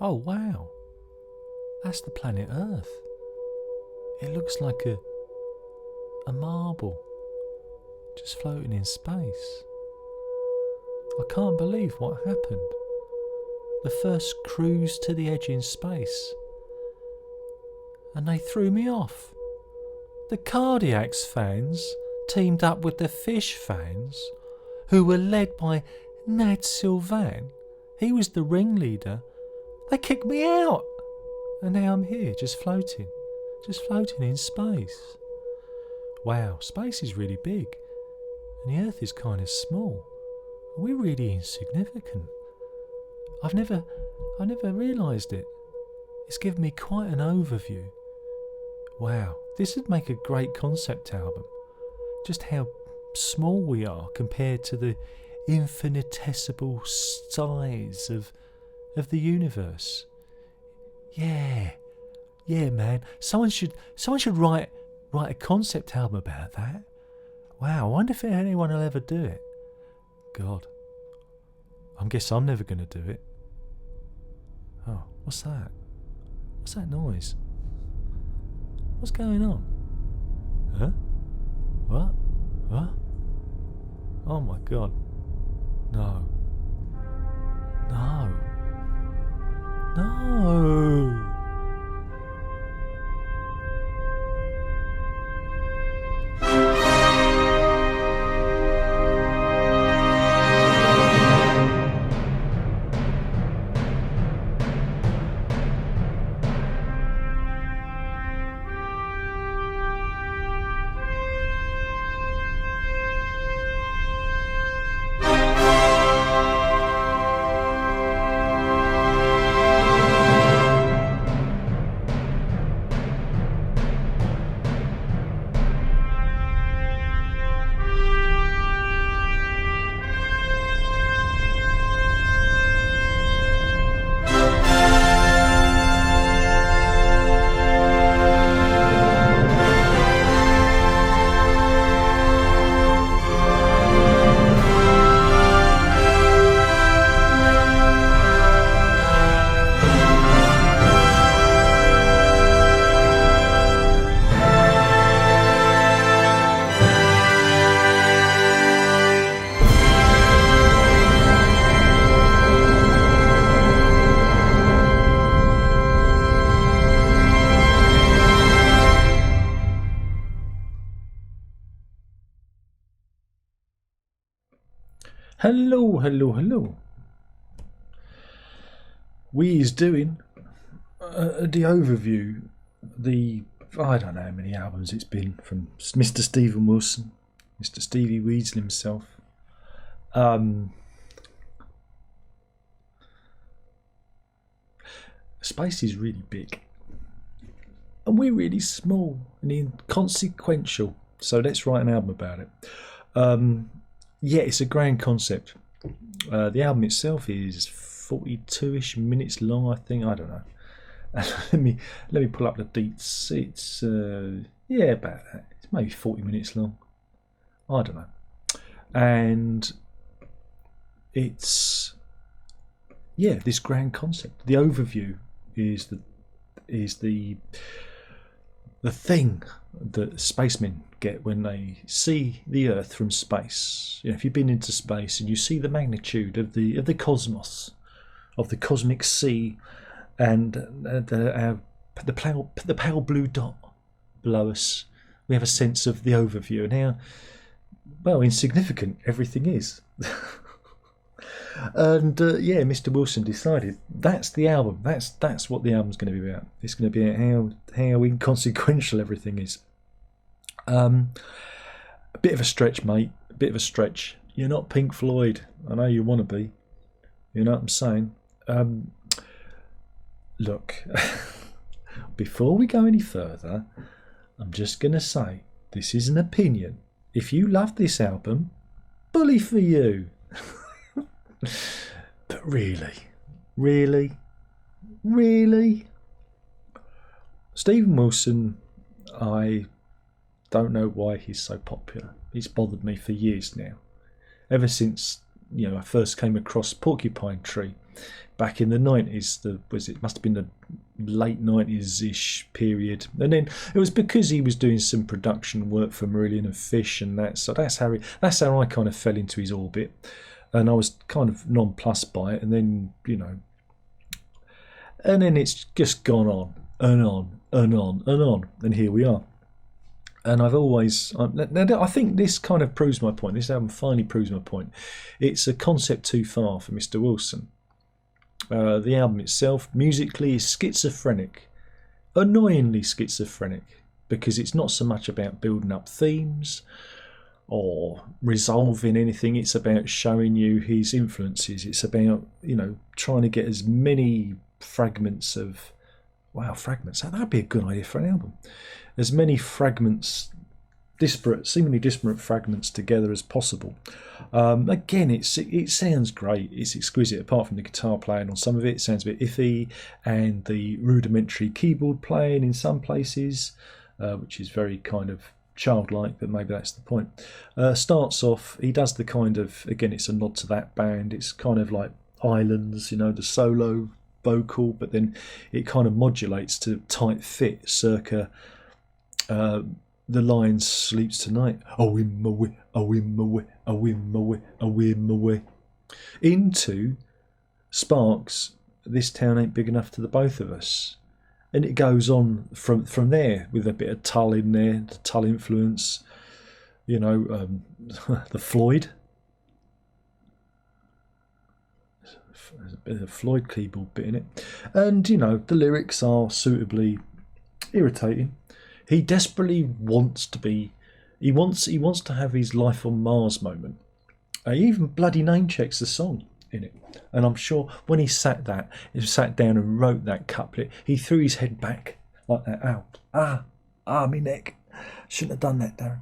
Oh wow, that's the planet Earth. It looks like a marble just floating in space. I can't believe what happened. The first cruise to the edge in space, and they threw me off. The Cardiacs fans teamed up with the Fish fans, who were led by Nad Sylvan. He was the ringleader. They kicked me out, and now I'm here, just floating in space. Wow, space is really big, and the Earth is kind of small. We're really insignificant. I never realised it. It's given me quite an overview. Wow, this would make a great concept album. Just how small we are compared to the infinitesimal size of the universe. Yeah, man. Someone should write a concept album about that. Wow, I wonder if anyone will ever do it. God, I guess I'm never going to do it. Oh, what's that? What's that noise? What's going on? Huh? What? What? Oh my God. No. No. No. Hello. We is doing the overview. I don't know how many albums it's been from Mr. Stephen Wilson, Mr. Stevie Weasel himself. Space is really big, and we're really small and inconsequential. So let's write an album about it. Yeah, it's a grand concept. The album itself is 42-ish minutes long, I think. I don't know. let me pull up the deets. It's about that. It's maybe 40 minutes long. I don't know. And it's this grand concept. The overview is the thing that spacemen get when they see the Earth from space. You know, if you've been into space and you see the magnitude of the cosmos, of the cosmic sea, and the pale blue dot below us, we have a sense of the overview and how insignificant everything is. And Mr. Wilson decided that's the album. That's what the album's going to be about. It's going to be about how inconsequential everything is. A bit of a stretch, mate. A bit of a stretch. You're not Pink Floyd. I know you want to be. You know what I'm saying? Look, before we go any further, I'm just going to say this is an opinion. If you love this album, bully for you. But really, Stephen Wilson, I don't know why he's so popular. He's bothered me for years now. Ever since I first came across Porcupine Tree, back in the 90s. Must have been the late 90s-ish period. And then it was because he was doing some production work for Marillion and Fish, and that's how I kind of fell into his orbit. And I was kind of nonplussed by it. And then, and then it's just gone on and on and on and on. And here we are. And I think this kind of proves my point. This album finally proves my point. It's a concept too far for Mr. Wilson. The album itself, musically, is schizophrenic. Annoyingly schizophrenic. Because it's not so much about building up themes or resolving anything. It's about showing you his influences. It's about, trying to get as many fragments of... Wow, fragments. That'd be a good idea for an album. As many fragments, seemingly disparate fragments together as possible. Again, it sounds great. It's exquisite, apart from the guitar playing on some of it. It sounds a bit iffy, and the rudimentary keyboard playing in some places, which is very kind of childlike, but maybe that's the point. Starts off, he does the kind of, again, it's a nod to that band. It's kind of like Islands, the solo vocal, but then it kind of modulates to tight fit, circa the line "Sleeps Tonight," oh in my way, oh in my way, oh in my way, oh in my way, into Sparks, "This Town Ain't Big Enough to the Both of Us," and it goes on from there with a bit of Tull in there, the Tull influence, the Floyd. There's a bit of Floyd keyboard bit in it, and the lyrics are suitably irritating. He desperately wants to be. He wants to have his Life on Mars moment. He even bloody name checks the song in it, and I'm sure when he sat down and wrote that couplet, he threw his head back like that. My neck. Shouldn't have done that, Darren.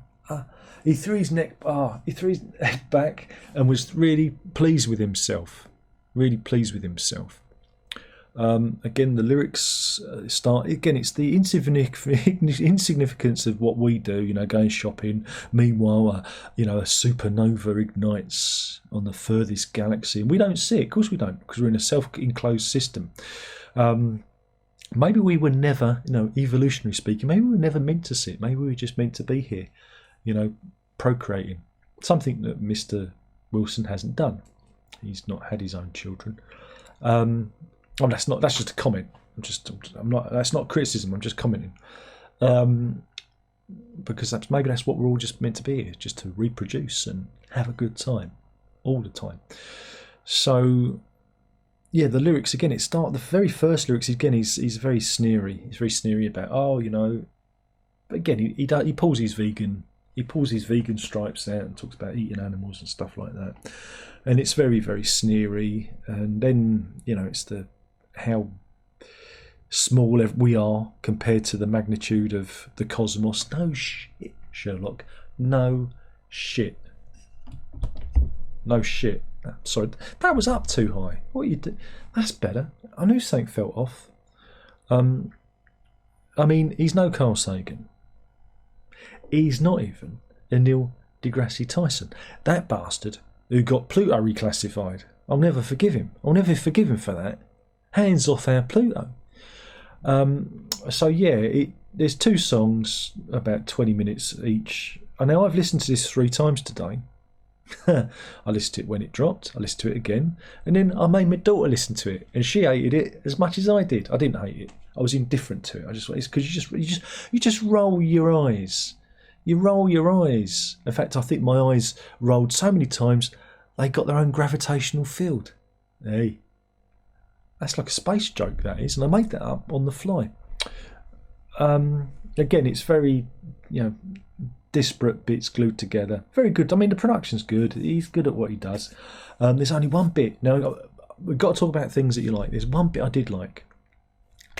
He threw his head back and was really pleased with himself. Really pleased with himself. Again, the lyrics start again. It's the insignificance of what we do. Going shopping. Meanwhile, a supernova ignites on the furthest galaxy, and we don't see it. Of course, we don't, because we're in a self-enclosed system. Maybe we were never, evolutionary speaking, maybe we were never meant to see it. Maybe we were just meant to be here, procreating. Something that Mr. Wilson hasn't done. He's not had his own children. That's just a comment. That's not criticism. I'm just commenting. Because maybe that's what we're all just meant to be here, just to reproduce and have a good time all the time. So, yeah, the lyrics again. The very first lyrics again. He's very sneery. He's very sneery about But again, he pulls his vegan. He pulls his vegan stripes out and talks about eating animals and stuff like that. And it's very, very sneery. And then, it's how small we are compared to the magnitude of the cosmos. No shit, Sherlock. No shit. No shit. Sorry, that was up too high. What you do? That's better. I knew something felt off. He's no Carl Sagan. He's not even a Neil deGrasse Tyson. That bastard who got Pluto reclassified. I'll never forgive him. I'll never forgive him for that. Hands off our Pluto. So yeah, there's two songs, about 20 minutes each. I know I've listened to this 3 times today. I listened to it when it dropped. I listened to it again, and then I made my daughter listen to it, and she hated it as much as I did. I didn't hate it. I was indifferent to it. It's because you just roll your eyes. You roll your eyes. In fact, I think my eyes rolled so many times they got their own gravitational field. Hey, that's like a space joke, that is, and I made that up on the fly. Again, it's very, disparate bits glued together. Very good. The production's good. He's good at what he does. There's only one bit. Now, we've got to talk about things that you like. There's one bit I did like.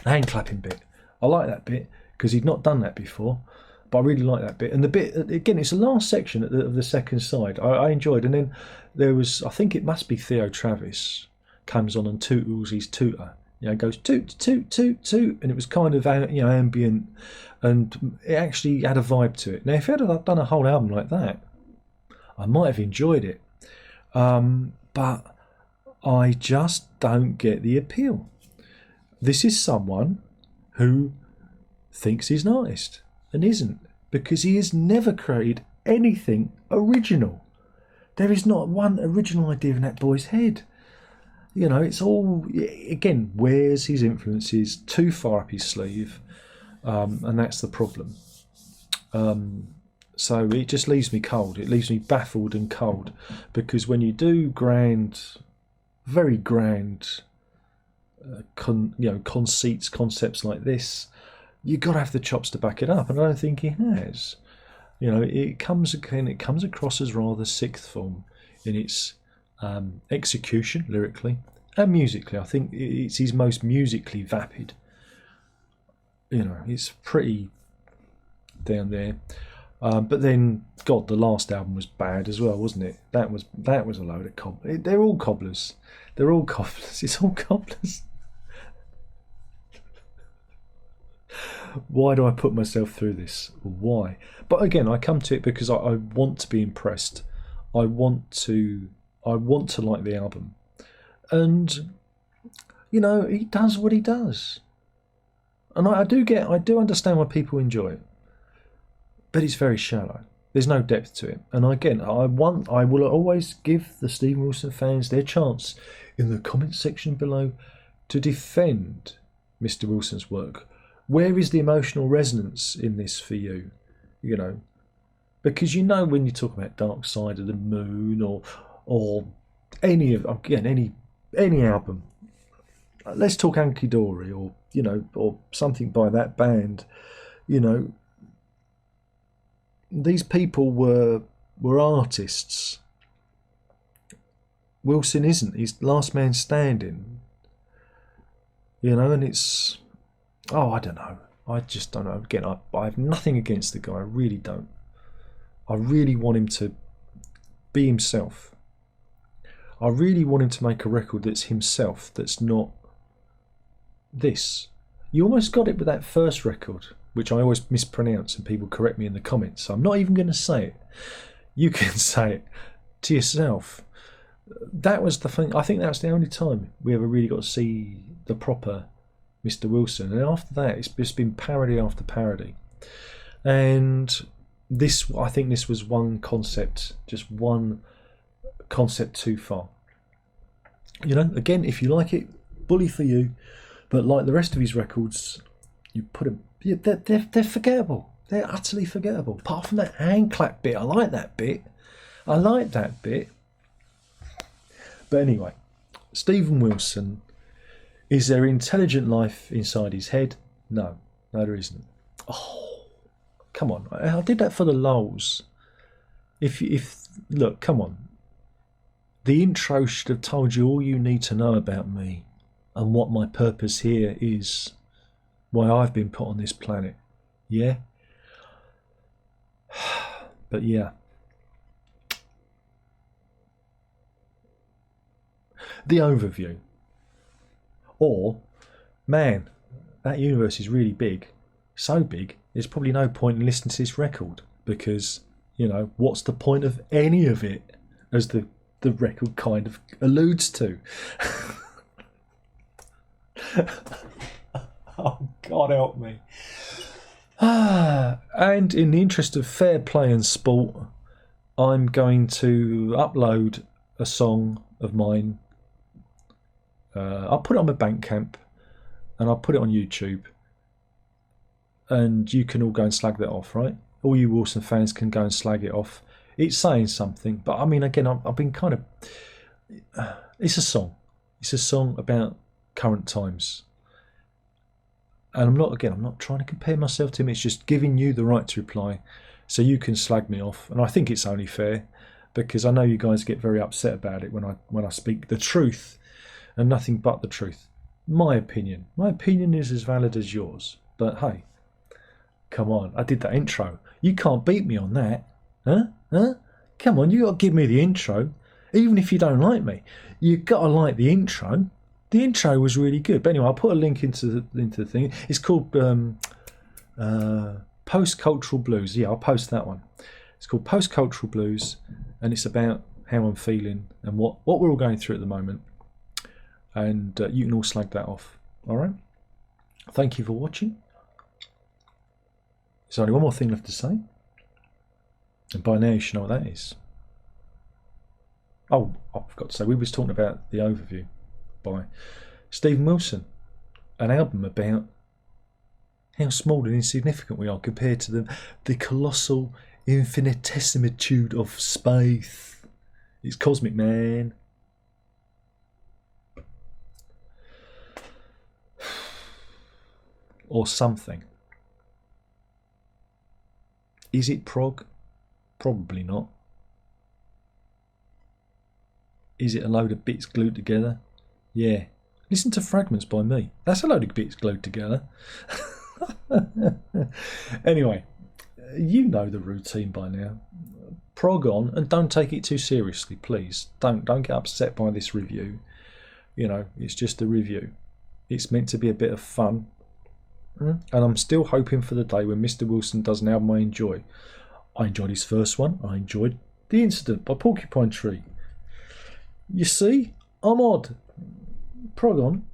The hand clapping bit. I like that bit because he'd not done that before. But I really like that bit. And the bit, again, it's the last section of the second side. I enjoyed. And then there was, I think it must be Theo Travis, comes on and tootles his tutor. Goes toot, toot, toot, toot. And it was kind of, ambient. And it actually had a vibe to it. Now, if I had done a whole album like that, I might have enjoyed it. But I just don't get the appeal. This is someone who thinks he's an artist and isn't, because he has never created anything original. There is not one original idea in that boy's head. You know, it's all, again, wears his influences too far up his sleeve, and that's the problem. So it just leaves me cold. It leaves me baffled and cold, because when you do grand, very grand, conceits, concepts like this, you've got to have the chops to back it up, and I don't think he has. You know, it comes across as rather sixth form in its execution, lyrically and musically. I think it's his most musically vapid. You know, it's pretty down there. But then, God, the last album was bad as well, wasn't it? That was a load of cobblers. They're all cobblers. They're all cobblers. It's all cobblers. Why do I put myself through this? Why? But again, I come to it because I want to be impressed. I want to like the album, and you know, he does what he does, and I do understand why people enjoy it, but it's very shallow. There's no depth to it, and again, I will always give the Steven Wilson fans their chance in the comments section below to defend Mr. Wilson's work. Where is the emotional resonance in this for you? You know, because you know, when you talk about Dark Side of the Moon or any album, let's talk Anki Dory, or you know, or something by that band. You know, these people were artists. Wilson isn't. He's last man standing. You know, and it's, I don't know. I just don't know. Again, I have nothing against the guy. I really don't. I really want him to be himself. I really want him to make a record that's himself, that's not this. You almost got it with that first record, which I always mispronounce and people correct me in the comments, so I'm not even going to say it. You can say it to yourself. That was the thing. I think that was the only time we ever really got to see the proper Mr. Wilson, and after that it's just been parody after parody. And this, I think this was one concept too far. You know, again, if you like it, bully for you, but like the rest of his records, you put them, they're forgettable. They're utterly forgettable. Apart from that hand clap bit, I like that bit. But anyway, Steven Wilson, is there intelligent life inside his head? No, there isn't. Oh, come on! I did that for the lulz. If look, come on. The intro should have told you all you need to know about me and what my purpose here is, why I've been put on this planet. Yeah? But yeah. The overview. Or, man, that universe is really big. So big, there's probably no point in listening to this record, because, you know, what's the point of any of it, as the record kind of alludes to. Oh, God help me. And in the interest of fair play and sport, I'm going to upload a song of mine. I'll put it on my Bandcamp and I'll put it on YouTube, and you can all go and slag that off, right? All you Wilson fans can go and slag it off. It's saying something, but I mean, again, I've been kind of... It's a song. It's a song about current times. And I'm not trying to compare myself to him. It's just giving you the right to reply, so you can slag me off. And I think it's only fair, because I know you guys get very upset about it when I speak the truth and nothing but the truth. My opinion is as valid as yours. But hey, come on, I did that intro. You can't beat me on that, huh? Come on, you got to give me the intro, even if you don't like me. You got to like the intro. The intro was really good. But anyway, I'll put a link into the thing. It's called Post-Cultural Blues. Yeah, I'll post that one. It's called Post-Cultural Blues, and it's about how I'm feeling and what we're all going through at the moment. and you can all slag that off. Alright? Thank you for watching. There's only one more thing left to say. And by now you should know what that is. Oh, I forgot to say, we was talking about The Overview by Stephen Wilson. An album about how small and insignificant we are compared to the colossal infinitesimitude of space. It's cosmic, man. Or something. Is it prog? Probably not. Is it a load of bits glued together? Yeah. Listen to Fragments by me. That's a load of bits glued together. Anyway, you know the routine by now. Prog on, and don't take it too seriously, please. Don't get upset by this review. You know, it's just a review. It's meant to be a bit of fun. And I'm still hoping for the day when Mr. Wilson does an album I enjoy. I enjoyed his first one. I enjoyed The Incident by Porcupine Tree. You see, I'm odd. Prog on.